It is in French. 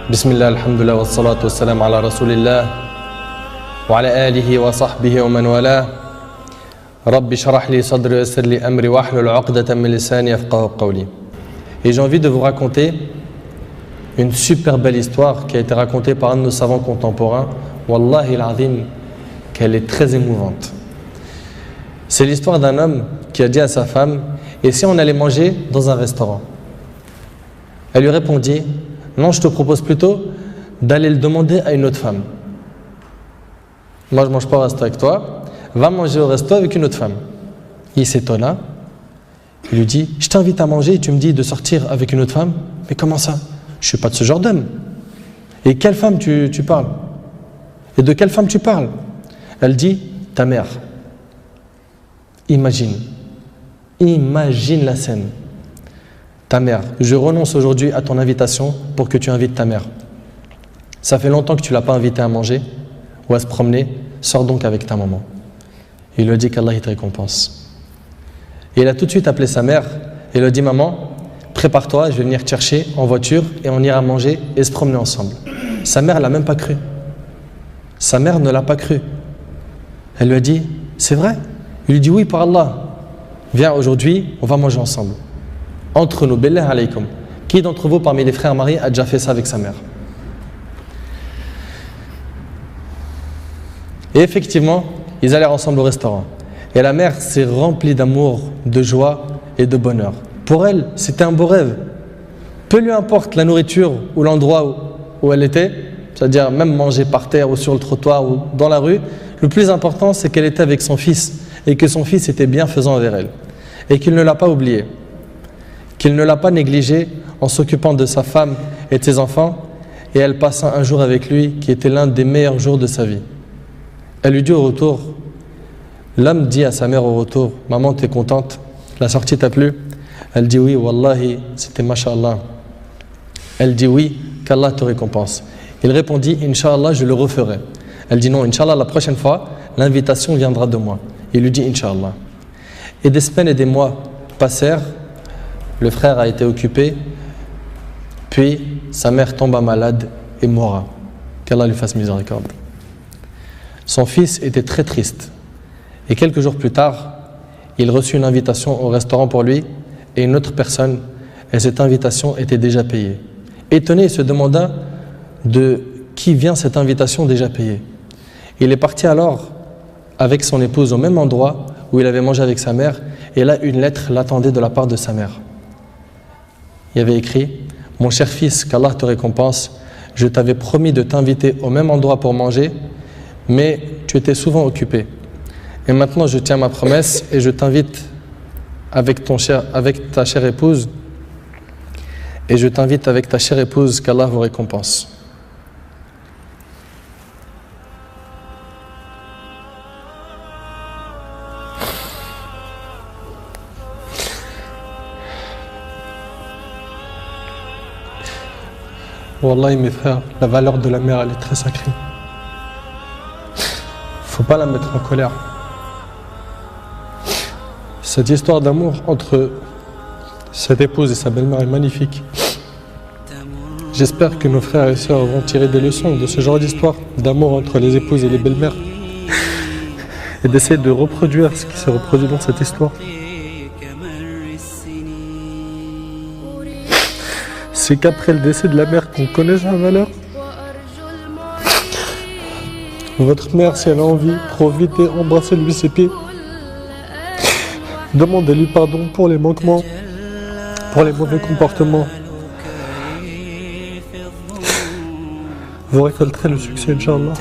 بسم الله الحمد لله والصلاة والسلام على رسول الله وعلى آله وصحبه ومن والاه رب اشرح لي صدري ويسر لي أمري واحلل عقدة من لساني يفقهوا قولي. Et j'ai envie de vous raconter une super belle histoire qui a été racontée par un de nos savants contemporains. Wallahi al-azim, qu'elle est très émouvante. C'est l'histoire d'un homme qui a dit à sa femme: et si on allait manger dans un restaurant? Elle lui répondit: non, je te propose plutôt d'aller le demander à une autre femme. Moi, je ne mange pas au resto avec toi, va manger au resto avec une autre femme. Il s'étonna, il lui dit: je t'invite à manger et tu me dis de sortir avec une autre femme? Mais comment ça? Je ne suis pas de ce genre d'homme. Et quelle femme tu parles? Et de quelle femme tu parles? Elle dit: ta mère. Imagine la scène. Ta mère, je renonce aujourd'hui à ton invitation pour que tu invites ta mère. Ça fait longtemps que tu ne l'as pas invitée à manger ou à se promener, sors donc avec ta maman. Il lui a dit qu'Allah il te récompense. Et il a tout de suite appelé sa mère et lui a dit: maman, prépare-toi, je vais venir te chercher en voiture et on ira manger et se promener ensemble. Sa mère ne l'a même pas cru. Sa mère ne l'a pas cru. Elle lui a dit: c'est vrai? Il lui dit: oui, par Allah. Viens, aujourd'hui, on va manger ensemble. Entre nous, billah alaykum. Qui d'entre vous, parmi les frères mariés, a déjà fait ça avec sa mère? Et effectivement, ils allèrent ensemble au restaurant. Et la mère s'est remplie d'amour, de joie et de bonheur. Pour elle, c'était un beau rêve. Peu lui importe la nourriture ou l'endroit où elle était, c'est-à-dire même manger par terre ou sur le trottoir ou dans la rue, le plus important, c'est qu'elle était avec son fils et que son fils était bienfaisant envers elle. Et qu'il ne l'a pas oublié. Qu'il ne l'a pas négligé en s'occupant de sa femme et de ses enfants, et elle passa un jour avec lui qui était l'un des meilleurs jours de sa vie. Elle lui dit au retour, l'homme dit à sa mère au retour: maman, t'es contente? La sortie t'a plu? Elle dit: oui, wallahi, c'était masha'Allah. Elle dit: oui, qu'Allah te récompense. Il répondit: Inch'Allah, je le referai. Elle dit: non, Inch'Allah, la prochaine fois, l'invitation viendra de moi. Il lui dit: Inch'Allah. Et des semaines et des mois passèrent. Le frère a été occupé, puis sa mère tomba malade et mourra. Qu'Allah lui fasse miséricorde. Son fils était très triste. Et quelques jours plus tard, il reçut une invitation au restaurant pour lui et une autre personne, et cette invitation était déjà payée. Étonné, il se demanda de qui vient cette invitation déjà payée. Il est parti alors avec son épouse au même endroit où il avait mangé avec sa mère, et là une lettre l'attendait de la part de sa mère. Il y avait écrit: mon cher fils, qu'Allah te récompense, je t'avais promis de t'inviter au même endroit pour manger, mais tu étais souvent occupé. Et maintenant je tiens ma promesse et je t'invite avec ta chère épouse, qu'Allah vous récompense. Wallahi mes frères, la valeur de la mère elle est très sacrée. Faut pas la mettre en colère. Cette histoire d'amour entre cette épouse et sa belle-mère est magnifique. J'espère que nos frères et sœurs vont tirer des leçons de ce genre d'histoire d'amour entre les épouses et les belles-mères et d'essayer de reproduire ce qui s'est reproduit dans cette histoire. C'est qu'après le décès de la mère qu'on connaît sa valeur. Votre mère, si elle a envie, profitez, embrassez-lui ses pieds. Demandez-lui pardon pour les manquements, pour les mauvais comportements. Vous récolterez le succès, Inch'Allah.